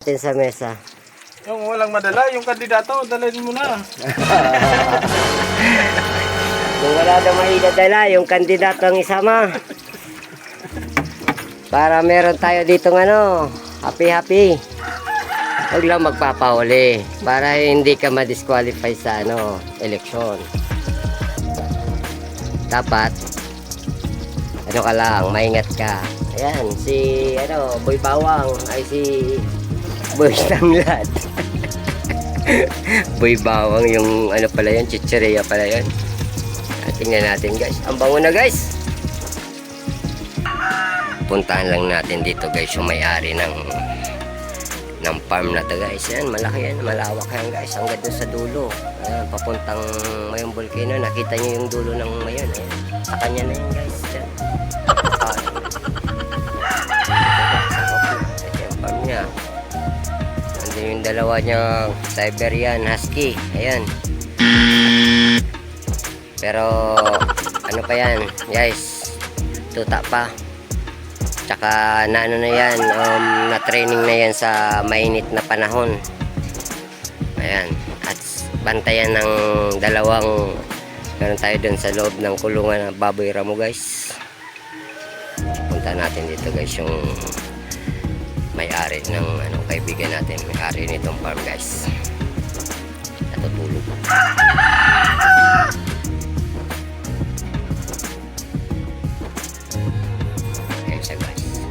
Sa mesa. Yung walang madala, yung kandidato, dalhin mo na. Kung wala daw maidadala, yung kandidato ang isama. Para meron tayo ditong happy. Huwag lang magpapahuli. Para hindi ka ma-disqualify sa eleksyon. Dapat, ka lang, maingat ka. Ayan, si, Boy Bawang, ay si Boy Tanglad. Boy Bawang yung pala yan, chicheria pala yan. Tingnan natin guys. Ang bango na guys. Puntahan lang natin dito guys yung may-ari ng farm na to guys. Yan, malaki yan, malawak yan guys. Hanggang doon sa dulo. Ayan, papuntang Mayong Volcano. Nakita nyo yung dulo ng Mayon. Ayan, sa kanya na yan guys. Yan. Ito yung farm niya. Nandun yung dalawa niyang Siberian Husky. Ayan. Pero ano pa yan guys, tuta pa. Tsaka na yan, na training na yan sa mainit na panahon. Ayan. At bantayan ng dalawang, meron tayo dun sa loob ng kulungan ng baboy ramo guys. Punta natin dito guys yung may-ari ng kaibigan natin, may-ari nitong farm guys. Natutulog. Ayan siya guys.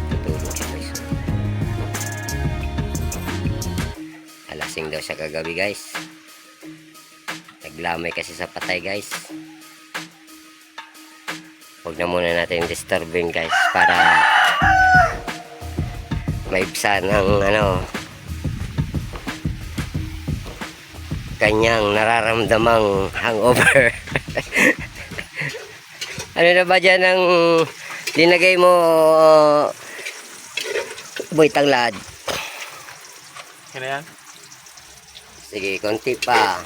Tutulog siya guys. Alasing daw siya kagabi guys. Naglamay kasi sa patay guys. Huwag na muna natin disturbing guys para maibsan ng kanyang nararamdamang hangover. Ano na ba dyan ang linagay mo, Boy Tanglad? Kaya yan? Sige, konti pa.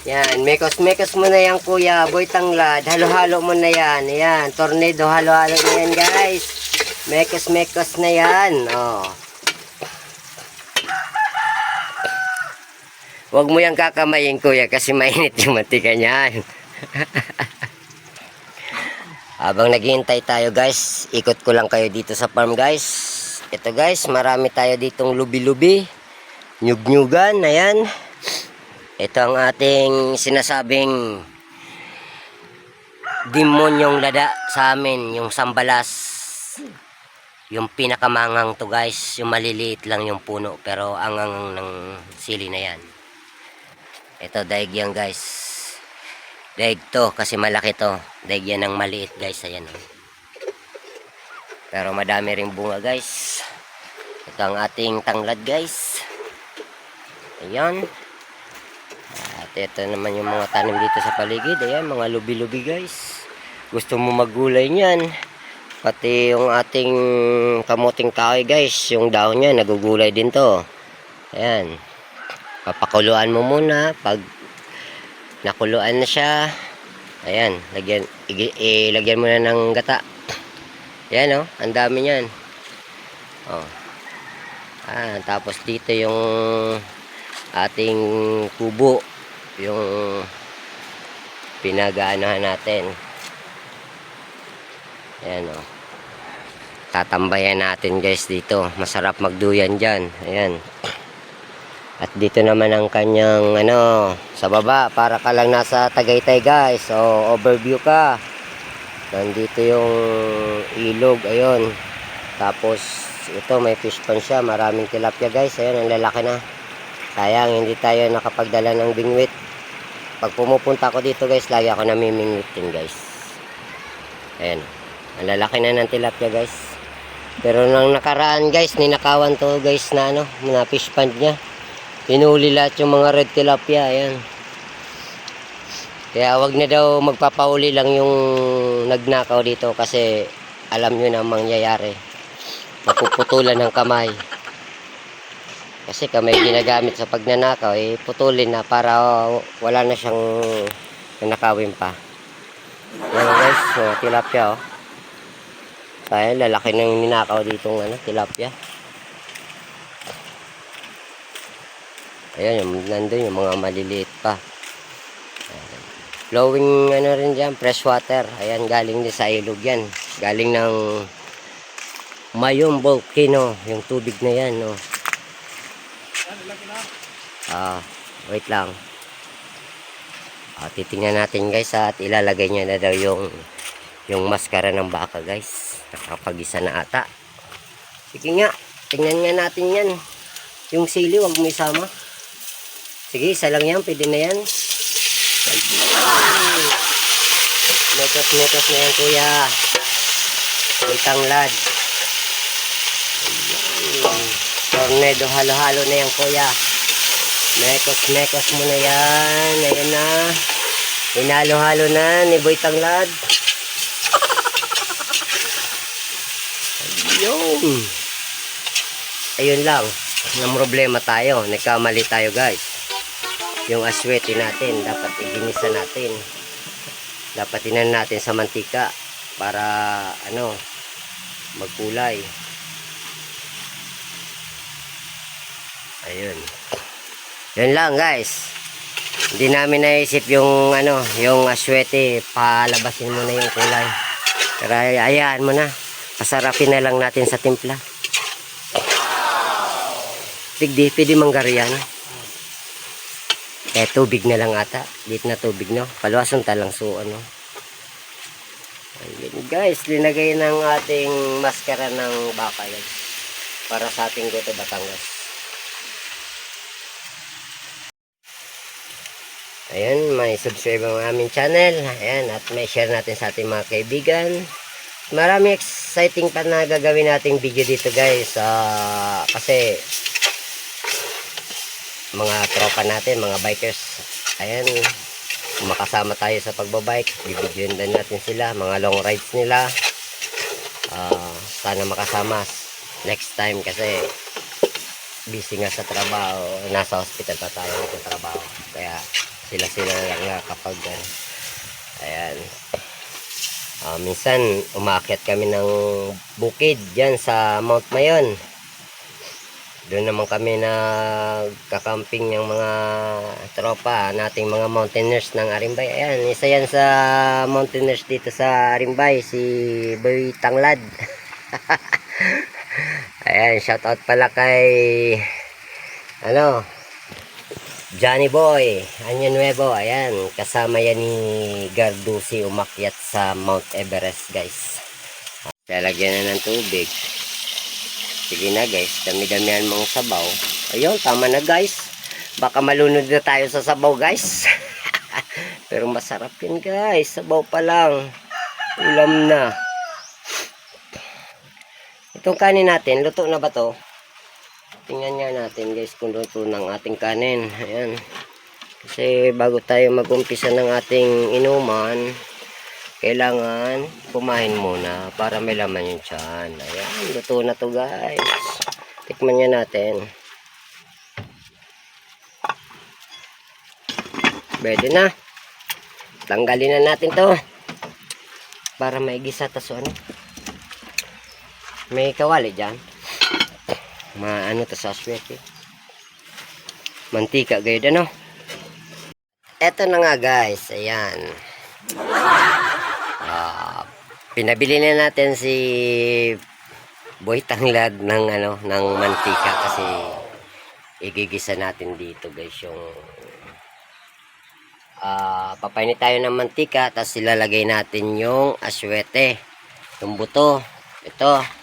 Yan, mekos mo na yan kuya, Boy Tanglad. Halo-halo mo na yan. Yan, tornado, halo-halo na yan guys. Mekos na yan. Oh. Huwag mo yung kakamayin kuya kasi mainit yung mantika niyan. Habang naghihintay tayo guys, ikot ko lang kayo dito sa farm guys. Ito guys, marami tayo ditong lubi-lubi, nyug-nyugan, ayan. Ito ang ating sinasabing demonyong lada sa amin, yung sambalas. Yung pinakamangang to guys, yung maliliit lang yung puno pero angang ng sili na yan. Ito daig yan guys. Daig to kasi malaki to. Daig yan ng maliit guys, ayan. Pero madami ring bunga guys. Ito ang ating tanglad guys. Ayan. At ito naman yung mga tanim dito sa paligid. Ayan, mga lubi-lubi guys. Gusto mo maggulay niyan. Pati yung ating kamuting kahoy guys, yung dahon niya nagugulay din to. Ayan. Papakuluan mo muna. Pag nakuluan na siya, ayan, ilagyan mo na ng gata. Ayan ang dami niyan. Tapos dito yung ating kubo, yung pinagaanohan natin. Ayan tatambayan natin guys dito. Masarap magduyan dyan. Ayan. At dito naman ang kanyang sa baba. Para ka lang nasa Tagaytay guys. So overview ka. Nandito yung ilog. Ayun. Tapos ito may fish pond siya. Maraming tilapia guys. Ayun ang lalaki na. Sayang hindi tayo nakapagdala ng bingwit. Pag pumupunta ako dito guys, lagi ako namimingwit din guys. Ayan. Ang lalaki na ng tilapia guys. Pero nang nakaraan guys, ninakawan to guys na na fish pond niya. Pinuli lahat yung mga red tilapia. Ayan. Kaya wag na daw magpapauli lang yung nagnakaw dito kasi alam nyo na ang mangyayari. Mapuputulan ng kamay. Kasi kamay ginagamit sa pagnanakaw, putulin na para wala na siyang nanakawin pa. Yan guys, tilapia Kaya lalaki ng ninakaw ditong ano, tilapia. Ayan, nandun yung mga maliliit pa. Flowing ano rin dyan, fresh water. Ayan, galing din sa ilog yan. Galing ng Mayong Volcano, yung tubig na yan, no. Wait lang. Titingnan natin guys at ilalagay niya na daw yung maskara ng baka guys. Nakapag-isa na ata. Sige nga, tingnan nga natin yan. Yung sili, wag mo isama. Sige, isa lang yan, pwede na yan. Metos na yan kuya. May tanglad. Tornado, halo-halo na yan kuya. Mekos mo na yan. Ayan na. Hinalo-halo na ni Boy Tanglad. Ayun lang. Ang problema tayo. Nagkamali tayo guys. Yung aswete natin. Dapat iginisa natin. Dapat inan natin sa mantika. Para ano. Magkulay. Ayun. Yun lang guys. Hindi namin naisip yung ano, yung aswete, palabasin mo na yung kulay. Pero ayaan mo na. Pasarapin na lang natin sa timpla. Tigdi, pwede manggariyan. Tubig na lang ata. Dito na tubig no. Paluwasan talang so ano. Ayun guys, linagay ng ating maskara ng baka yan. Para sa ating Goto Batangas. Ayan, may subscribe ang aming channel. Ayan, at may share natin sa ating mga kaibigan. Marami exciting pa na gagawin nating video dito guys. Kasi mga tropa natin, mga bikers. Ayan, makasama tayo sa pagbabike. Bibidyoin din natin sila, mga long rides nila. Sana makasama next time kasi busy nga sa trabaho. Nasa hospital pa tayo sa trabaho. Kaya sila lang nga kapag ayan, minsan umakyat kami ng bukid dyan sa Mount Mayon. Doon naman kami nagkakamping yung mga tropa nating mga mountaineers ng Arimbay. Ayan, isa yan sa mountaineers dito sa Arimbay, si Boy Tanglad. Ayan, shoutout pala kay ano, Johnny Boy, Año Nuevo. Ayan, kasama yan ni Gardusi umakyat sa Mount Everest guys. Lalagyan na ng tubig. Sige na guys, dami-damihan mong sabaw. Ayun, tama na guys. Baka malunod na tayo sa sabaw guys. Pero masarap yan guys, sabaw pa lang. Ulam na. Itong kanin natin, luto na ba to? Tingnan nga natin guys kung luto ng ating kanin. Ayan. Kasi bago tayo mag-umpisa ng ating inuman, kailangan kumain muna para may laman yung tiyan. Ayan, luto na to guys. Tikman nga natin. Pwede na. Tanggalin na natin to para may gisa. Taso ano, may kawali dyan. Ano to sa aswete. Mantika gayud ano. Eto na nga guys. Ayan. Pinabili na natin si Boy Tanglad ng ano, ng mantika kasi igigisa natin dito guys yung papainit tayo ng mantika tapos ilalagay natin yung aswete, yung buto. Ito.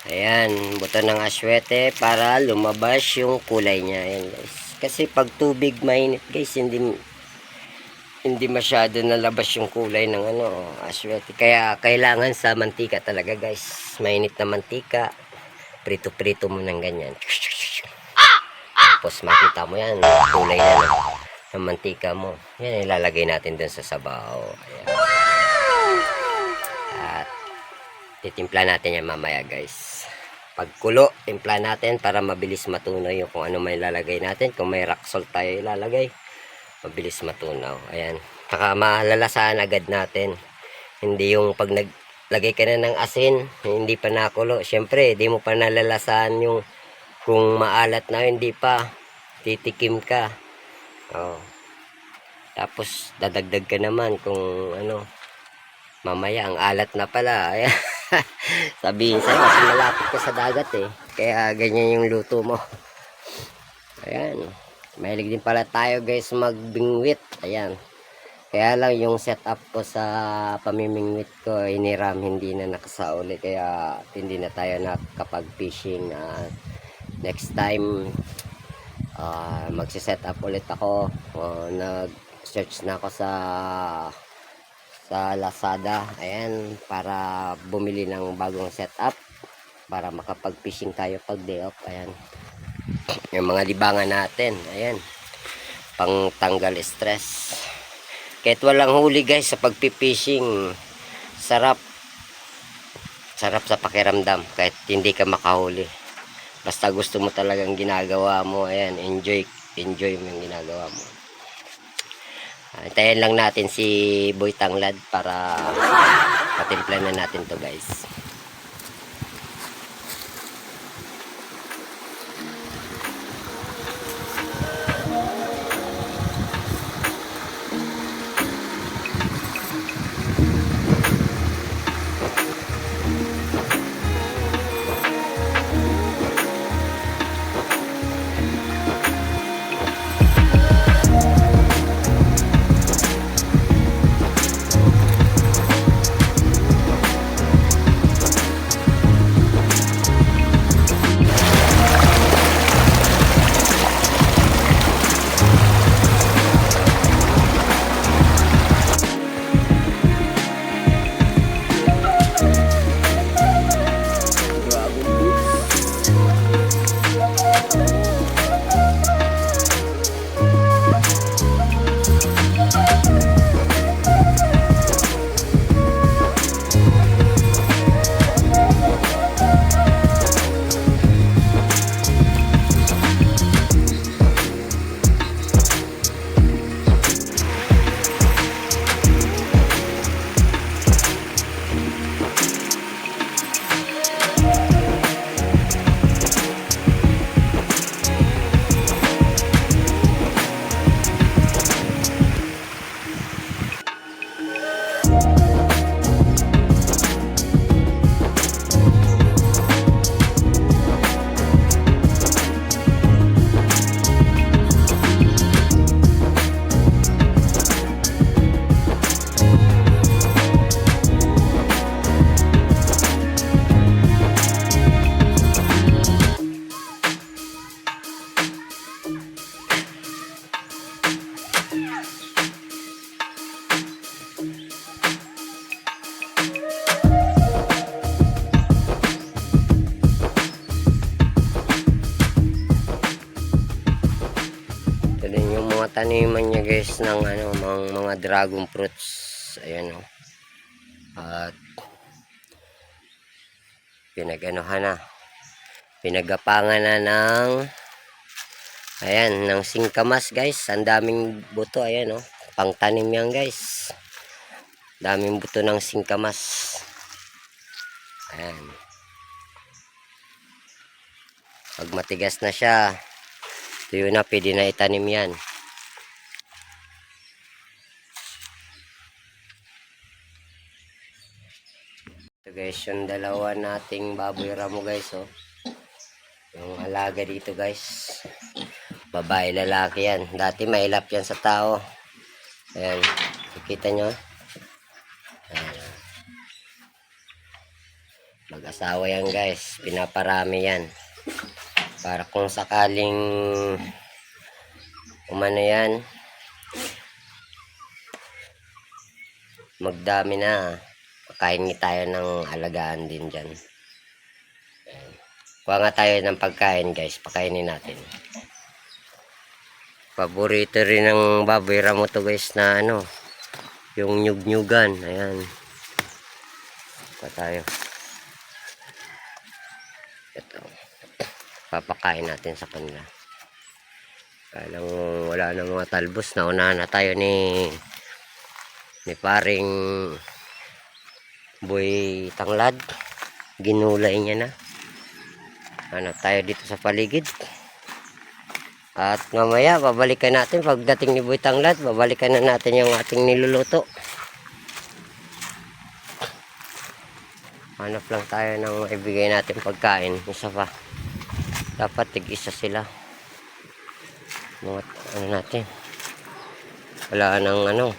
Ayan, buto ng aswete para lumabas yung kulay niya. Ayan guys. Kasi pag tubig mainit guys, hindi masyado nalabas yung kulay ng ano, aswete. Kaya kailangan sa mantika talaga guys. Mainit na mantika. Prito-prito mo ng ganyan. Tapos makita mo yan, kulay na ng mantika mo. Yan, ilalagay natin dun sa sabaw. Ayan. At titimpla natin yan mamaya guys. Pagkulo, timpla natin para mabilis matunaw yung kung ano may lalagay natin. Kung may rock salt tayo ilalagay, mabilis matunaw. Ayan, saka malalasahan agad natin Hindi yung pag naglagay ka na ng asin, hindi pa nakulo. Siyempre, di mo pa nalalasahan yung kung maalat na, hindi pa. Titikim ka. Oh. Tapos, dadagdag ka naman kung ano, mamaya, ang alat na pala. Ayan. Sabihin sa'yo, kasi malapit ka sa dagat eh. Kaya ganyan yung luto mo. Ayan. Mahilig din pala tayo guys magbingwit. Ayan. Kaya lang yung setup ko sa pamimingwit ko, iniram, hindi na nakasauli. Kaya hindi na tayo nakapag-fishing. Next time, magsiset up ulit ako. Nag-search na ako sa Lazada. Ayan, para bumili ng bagong setup. Para makapag-fishing tayo pag day off. Ayan. Yung mga libangan natin. Ayan. Pang tanggal stress. Kahit walang huli guys sa pagpipishing, sarap sa pakiramdam kahit hindi ka makahuli, basta gusto mo talagang ginagawa mo. Ayan, enjoy mo yung ginagawa mo. Antayin lang natin si Boy Tanglad para patimplan na natin to guys. Ito din yung mga taniman niya guys ng ano, mga dragon fruits. Ayan o. At pinaganuhan na. Pinagapangan na ng ayan, ng singkamas guys. Ang daming buto. Ayan o. Pangtanim yan guys. Daming buto ng singkamas. Ayan. Pag matigas na siya, tuyo na, pwede na itanim yan. Ito guys, yung dalawa nating baboy ramo guys, oh. Yung alaga dito guys. Babae, lalaki yan. Dati mailap yan sa tao. Ayan, nakita nyo. Ayan. Mag-asawa yan guys. Pinaparami yan. Para kung sakaling umano yan, magdami na, pakain tayo ng alagaan din dyan. Ayan. Kuha nga tayo ng pagkain guys, pakainin natin. Paborito rin ng baboy ramo to guys na ano, yung nyug-nyugan. Ayan, pa tayo. Ito, papakain natin sa kanila. Kailang wala na mga talbos, nauna na tayo ni paring Boy tanglad. Ginulay niya na. Ano tayo dito sa paligid. At mamaya babalikan natin pagdating ni Boy Tanglad, babalikan na natin yung ating niluluto. Hanap lang tayo ng ibigay natin pagkain. Isa pa. Dapat tig-isa sila. Mga ano natin. Wala nang ano.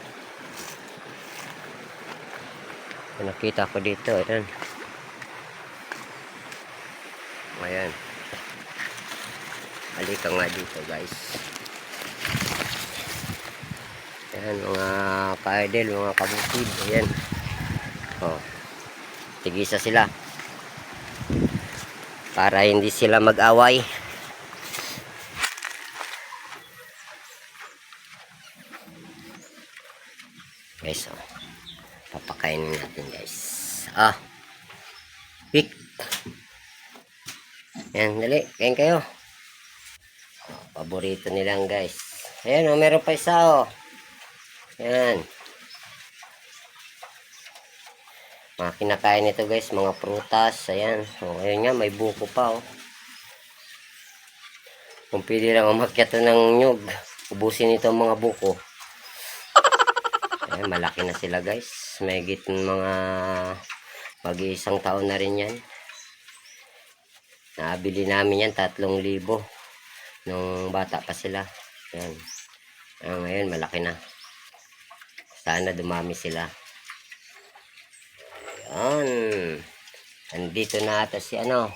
Nakita ko dito. Ayan. Ayan. Halika nga dito guys. Ayan mga ka-idol, mga kabukid. Ayan. Oh. Tigisa sila. Para hindi sila mag-away. Guys, oh. Papakainin natin guys. Ah. Quick. Ayan, dali. Kain kayo. Paborito nilang guys. Ayan, oh, meron pa isa oh. Ayan. Mga kinakain nito guys, mga prutas. Ayan. Oh, ayan nga, may buko pa oh. Kung pwede lang umakyat ng nyug, ubusin ito ang mga buko. Ayan, malaki na sila guys. May mga mag-iisang taon na rin yan. Nabili namin yan 3,000 nung bata pa sila. Ayan. Ngayon malaki na. Sana dumami sila. Ayan. Andito na ata si ano.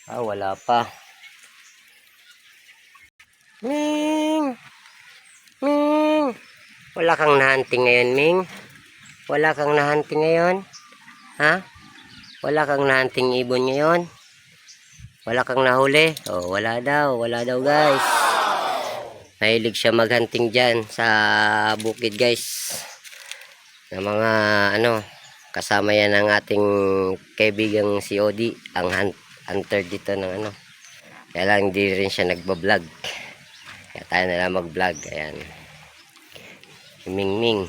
Wala pa. Ming! Ming! Wala kang nahunting ngayon, Ming? Wala kang nahunting ngayon? Ha? Wala kang nahunting ibon ngayon? Wala kang nahuli? Oh, wala daw guys. Mahilig siya maghunting dyan sa bukid guys. Na mga ano, kasama yan ng ating kaibigang si Odi, ang hunter dito ng ano. Kaya lang hindi rin siya nagbablog. Kaya tayo na lang mag-vlog. Ayan. Si Ming.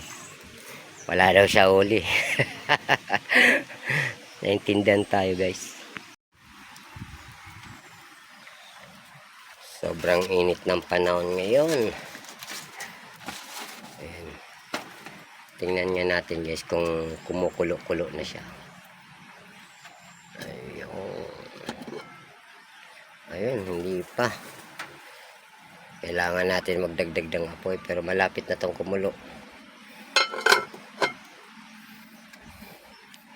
Wala daw siya huli. Naintindihan tayo guys. Sobrang init ng panahon ngayon. Ayan. Tingnan nga natin guys kung kumukulo-kulo na siya. Ayun, hindi pa. Kailangan natin magdagdag ng apoy pero malapit na tong kumulo.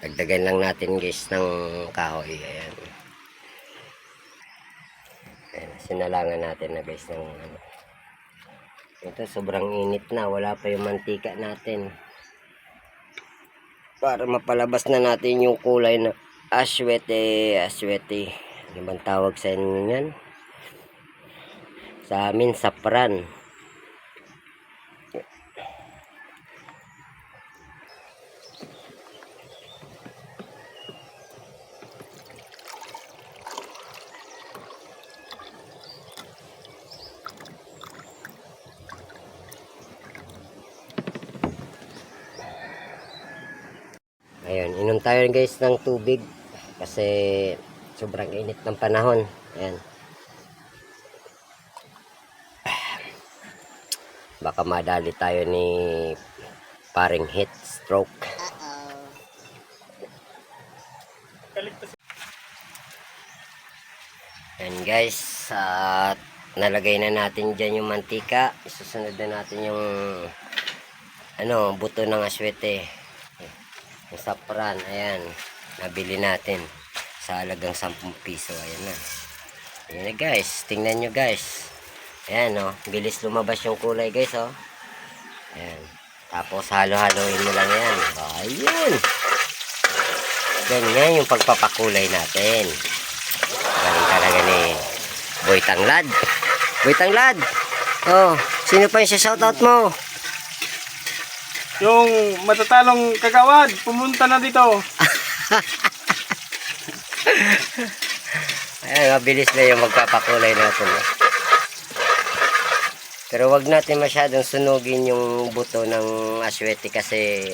Dagdagan lang natin guys ng kahoy. Ayan. Ayan, sinalangan natin na guys ng ano. Ito sobrang init na, wala pa yung mantika natin. Para mapalabas na natin yung kulay na aswete. Ano bang tawag sa inyo yan? Sa amin, sapran. Ayun, inom tayo guys ng tubig kasi sobrang init ng panahon. Ayan. Baka madali tayo ni paring heat stroke. Ayan guys, at nalagay na natin dyan yung mantika. Isusunod na natin yung ano, buto ng aswete. Yung sapran, ayan, nabili natin sa halagang 10 piso. Ayan na. Ayan na guys, tingnan nyo guys. Ayan oh, bilis lumabas yung kulay guys oh. Ayan. Tapos halo-haloin mo lang yan. Ayan. Ganyan yung pagpapakulay natin. Galing talaga ni Boy Tanglad. Boy Tanglad. Oh, sino pa yung shoutout mo? Yung matatalong kagawad, pumunta na dito. Ayan, mabilis na yung magpapakulay natin. Pero wag natin masyadong sunugin yung buto ng aswete kasi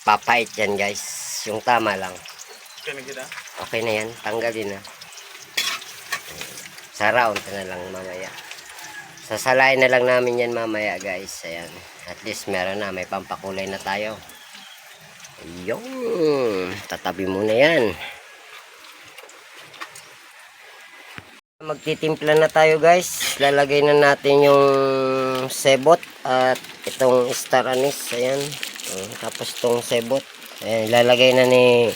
papait yan guys. Yung tama lang. Kaya na kita. Okay na yan. Tanggalin na. Sa round na lang mamaya. Sasalain na lang namin yan mamaya guys. Ayan. At least meron na. May pampakulay na tayo. Yung tatabi muna yan. Magtitimpla na tayo guys. Lalagay na natin yung sebot at itong star anise. Ayan. Tapos itong sebot. Ayan. Lalagay na ni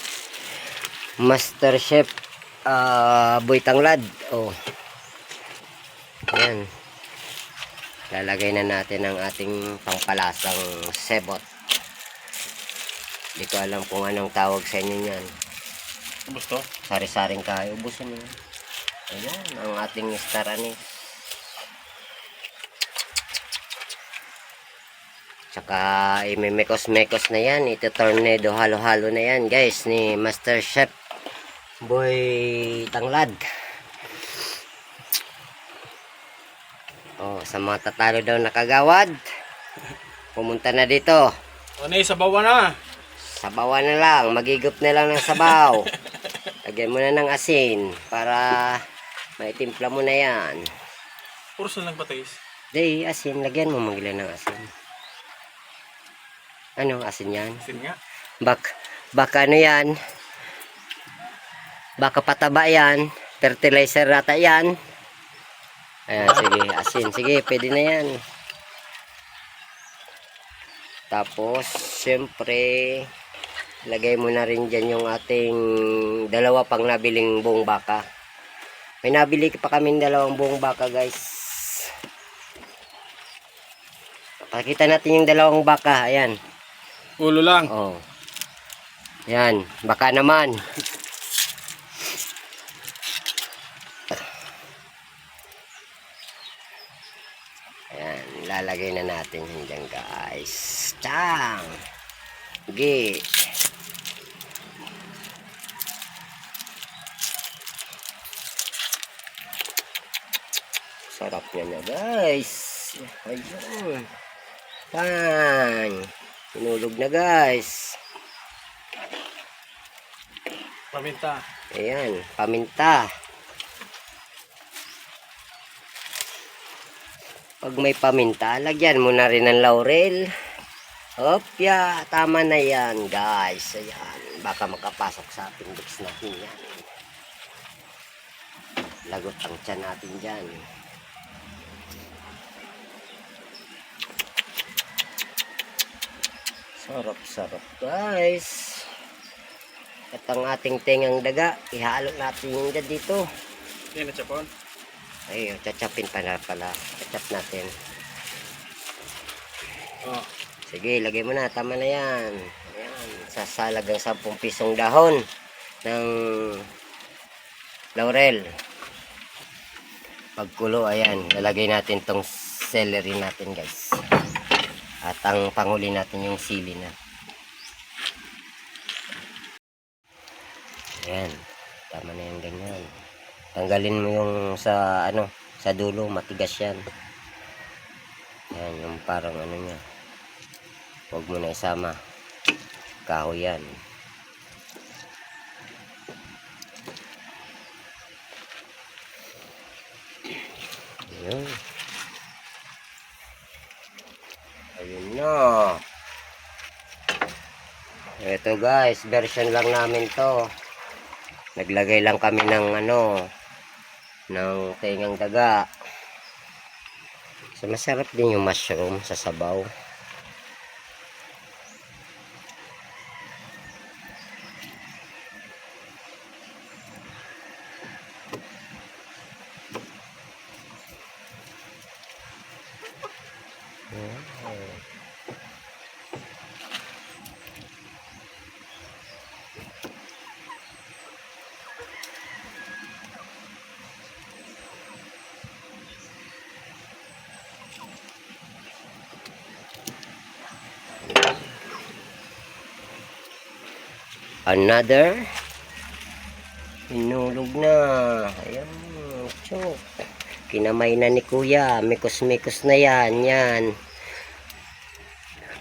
Master Chef Boy Tanglad. Oh. Ayan. Lalagay na natin ang ating pangpalasang sebot. Hindi ko alam kung anong tawag sa inyo yan. Ubus to? Sari-saring kayo. Ubusin mo. Ayan, ang ating star anise. Tsaka, imimekos-mekos na yan. Ito tornado, halo-halo na yan, guys, ni Master Chef Boy Tanglad. Oh, sa mga tatalo daw nakagawad, pumunta na dito. O na, sabawan na. Sabawan na lang, magigop na lang ng sabaw. Lagyan mo na ng asin para maitimpla mo na yan. Puros na lang patis. Di, asin, lagyan mo magilan ng asin. Ano, asin yan? Asin nga. Baka ano yan? Baka pataba yan. Fertilizer rata yan. Ayan, sige, asin. Sige, pwede na yan. Tapos, syempre, lagay mo na rin dyan yung ating dalawa pang nabiling buong baka. May nabili pa kami dalawang buong baka guys. Pakita natin yung dalawang baka. Ayan. Ulo lang. Oh. Ayan. Baka naman. Ayan. Lalagay na natin yun dyan guys. Tang. Okay. Sarap niya na guys. Ayun. Pan. Pinulog na guys. Paminta. Ayan. Paminta. Pag may paminta, lagyan mo na rin ng laurel. Opya. Tama na yan guys. Ayan. Baka makapasok sa appendix natin yan. Lagot ang tiyan natin dyan. Sarap-sarap guys. At ang ating tengang daga, ihalo natin yung dito. Yan na chapon. Ay, chachapin pa na pala. Chachap natin. Oh. Sige, lagay mo na. Tama na yan. Ayan. Sasalagang 10 pisong dahon ng laurel. Pagkulo, ayan. Lalagay natin tong celery natin guys. At ang panguli natin yung sili na. Ayan. Tama na yung ganyan. Tanggalin mo yung sa ano, sa dulo, matigas yan. Ayan, yung parang ano niya. Huwag mo na isama. Kahoy yan. Ayan. Ayun na. Ito guys, version lang namin to. Naglagay lang kami ng ano, ng tengang daga. So masarap din yung mushroom sa sabaw. Another. Hinulog na. Ayan. Chok. Kinamay na ni kuya. Mikos-mikos na yan. Yan.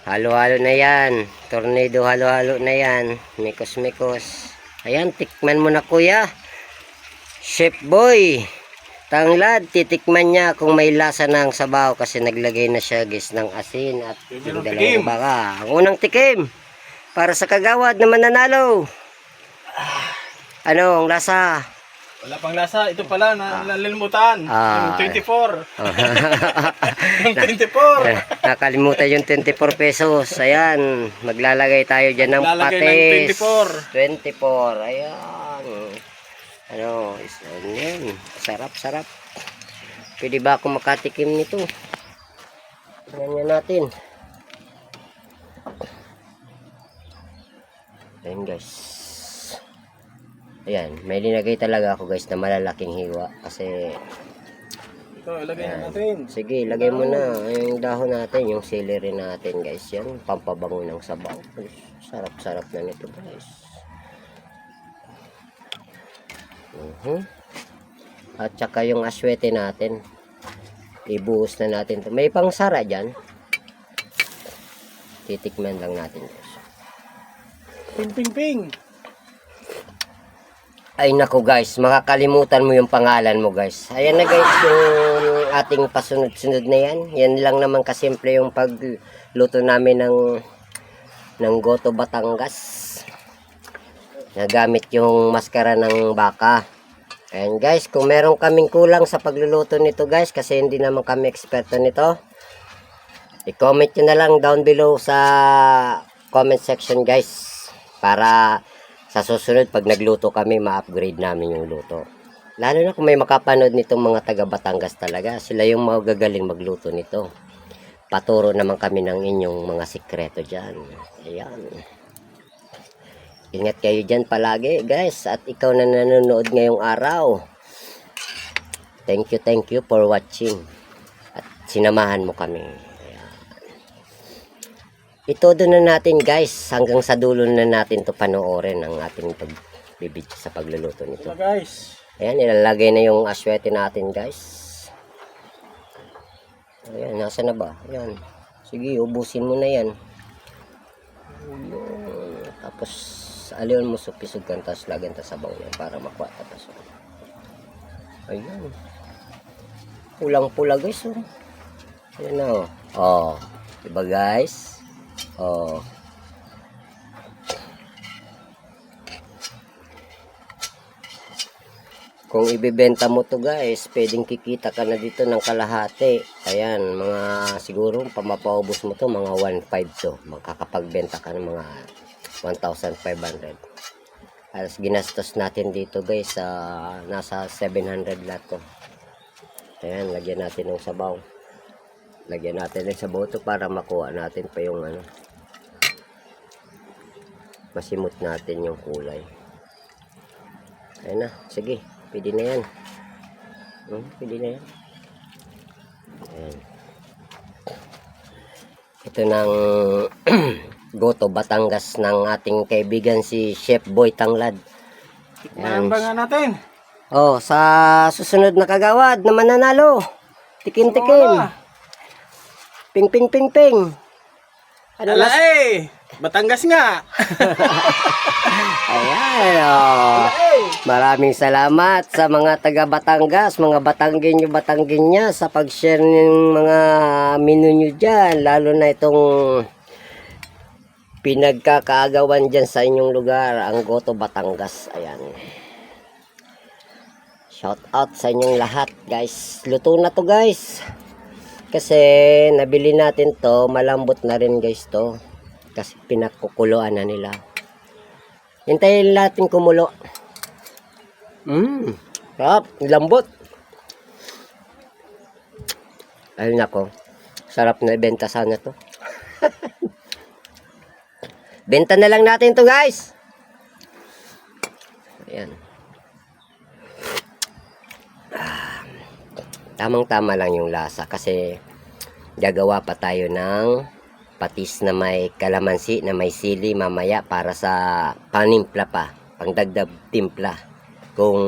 Halo-halo na yan. Tornado halo-halo na yan. Mikos-mikos. Ayan, tikman mo na kuya. Chef Boy Tanglad, titikman niya kung may lasa ng sabaw kasi naglagay na siya guys ng asin at yung dalawang baka. Ang unang tikim para sa kagawad na mananalo. Ano ang lasa? Wala pang lasa. Ito pala, nalilimutan. Yung 24. Yung 24. Nakalimutan yung 24 pesos. Ayan, maglalagay tayo dyan ng Lalagay patis. ng 24. Ayan. Ano, yan. Sarap, sarap. Pwede ba ako makatikim nito? Tingnan natin. Ayan guys. Ayan, may linagay talaga ako guys na malalaking hiwa kasi Ito, ilagay na natin. sige, ilagay mo na yung dahon natin, yung celery natin guys. Yan, pampabango ng sabaw. Sarap-sarap na nito guys. At saka yung aswete natin. Ibuhos na natin to. May pangsara dyan. Titikman lang natin guys. Ping, ping, ping. Ay nako guys, makakalimutan mo yung pangalan mo guys. Ayan na guys yung ating pasunod-sunod na yan. Yan lang naman kasimple yung pagluto namin ng Goto Batangas. Nagamit yung maskara ng baka. Ayan guys, kung meron kaming kulang sa pagluluto nito guys, kasi hindi naman kami eksperto nito, i-comment nyo na lang down below sa comment section guys. Para sa susunod, pag nagluto kami, ma-upgrade namin yung luto. Lalo na kung may makapanood nitong mga taga Batangas talaga. Sila yung magagaling magluto nito. Paturo naman kami ng inyong mga sikreto dyan. Ayan. Ingat kayo dyan palagi, guys. At ikaw na nanonood ngayong araw. Thank you for watching. At sinamahan mo kami. Itodo na natin guys, hanggang sa dulo na natin to panoorin ang ating pagbibidyo sa pagluluto nito. Ito guys. Ayan, ilalagay na yung aswete natin guys. Ayan, nasa na ba? Ayan. Sige, ubusin mo na yan. Tapos, aliwan mo supisugkan, tapos lagyan ta sa baw yan para makuha tapos. Ayan. Pulang-pula guys. Oh. Ayan na oh. Oh. Diba guys? Oh. Kung ibebenta mo to guys, pwedeng kikita ka na dito ng kalahati. Ayan, mga siguro pamapaubos mo to mga 1.5 to. Makakapagbenta ka ng mga 1,500. Alas ginastos natin dito guys, nasa 700 lahat to. Ayan, lagyan natin ng sabaw. Lagyan natin ng sabaw to para makuha natin pa yung ano. Masimot natin yung kulay. Ayan na, sige. Pwede na yan. Pwede na yan. Ayan. Ito ng Goto Batangas ng ating kaibigan si Chef Boy Tanglad. Tikman ba nga natin? Oh, sa susunod na kagawad na mananalo. Tikim-tikim. Ping ping ping ping. Ano Ala eh! Batangas nga! Ayan oh. Maraming salamat sa mga taga Batangas, mga Batanggenyo sa pag-share ng mga menu nyo dyan. Lalo na itong pinagkakaagawan dyan sa inyong lugar, ang Goto Batangas. Ayan. Shout out sa inyong lahat guys. Luto na to guys. Kasi nabili natin to, malambot na rin guys to. Kasi pinakukuluan na nila. Hintayin natin kumulo. Sarap, lambot. Ayun ako. Sarap na ibenta sana to. Benta na lang natin to guys. Ayan. Tamang-tama lang yung lasa kasi gagawa pa tayo ng patis na may kalamansi, na may sili mamaya para sa panimpla pa, pangdagdag timpla kung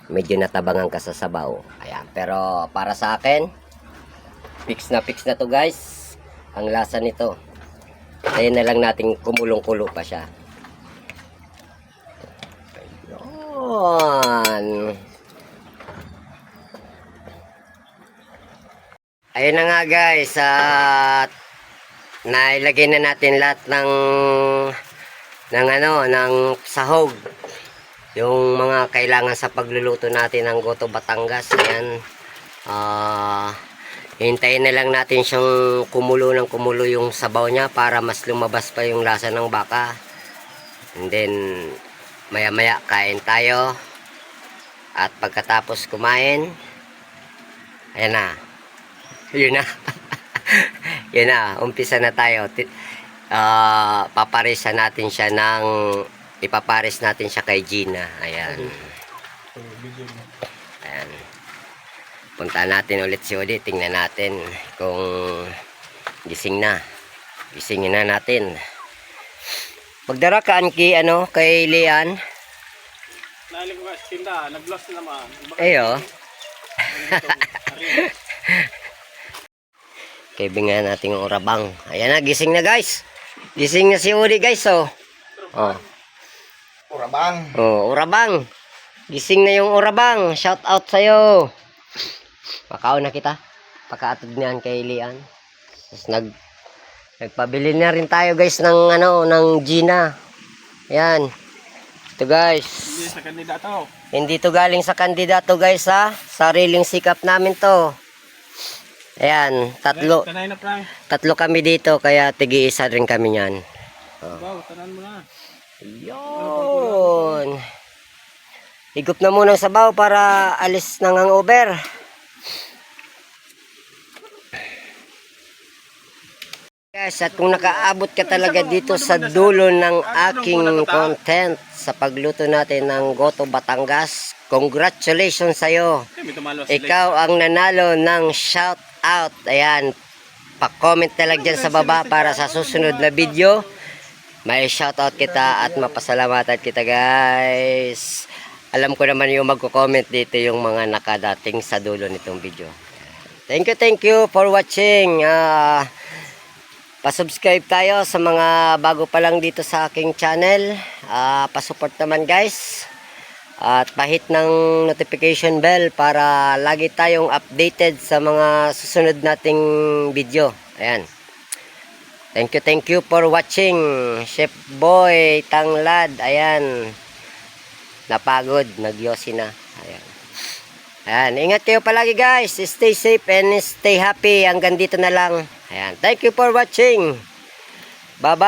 medyo natabangan ka sa sabaw. Ayan, pero para sa akin fix na to guys ang lasa nito. Tayo na lang natin kumulong-kulo pa siya. Ayun. Ayun na nga guys, at nailagay na natin lahat ng sahog. Yung mga kailangan sa pagluluto natin ng Goto Batangas. Ayan. Hintayin na lang natin siyang kumulo ng kumulo yung sabaw niya para mas lumabas pa yung lasa ng baka. And then maya maya kain tayo. At pagkatapos kumain, ayan na. Yun na. Yun na, umpisa na tayo. Paparisan natin siya ipaparis natin siya kay Gina. Ayan. Ayan. Punta natin ulit si Odi. Tingnan natin kung gising na. Gisingin na natin. Magdara ka kay Lian. Naling ko guys, tinda, nag-gloss na naman. Ayo. Kaibigan natin yung urabang. Ayan na, gising na guys. Gising na si Odi guys, oh. Oh. Urabang. Oh, urabang. Gising na yung urabang. Shout out sa'yo. Makao na kita. Pakaatod niyan kay Lian. Tapos nagpabili na rin tayo guys ng Gina. Ayan. Ito guys. Hindi sa kandidato. Hindi to galing sa kandidato guys ha. Sariling sikap namin to. Ayan, tatlo kami dito kaya tigi-isa rin kami niyan. Wow, tanan mo na. Yun. Higop na muna ang sabaw para alis ng hangover. Guys, at kung nakaabot ka talaga dito sa dulo ng aking content sa pagluto natin ng Goto Batangas, congratulations sa'yo. Ikaw ang nanalo ng shout out. Ayan, pa-comment na lang dyan sa baba para sa susunod na video may shout out kita at mapasalamatan kita guys. Alam ko naman yung magko-comment dito yung mga nakadating sa dulo nitong video. Thank you for watching. Pa-subscribe tayo sa mga bago pa lang dito sa aking channel. Pa-support naman guys. At pahit ng notification bell para lagi tayong updated sa mga susunod nating video. Ayan. Thank you for watching. Chef Boy Tanglad. Ayan. Napagod. Nagyosi na. Ayan. Ayan. Ingat kayo palagi guys. Stay safe and stay happy. Hanggang dito na lang. Ayan. Thank you for watching. Bye-bye.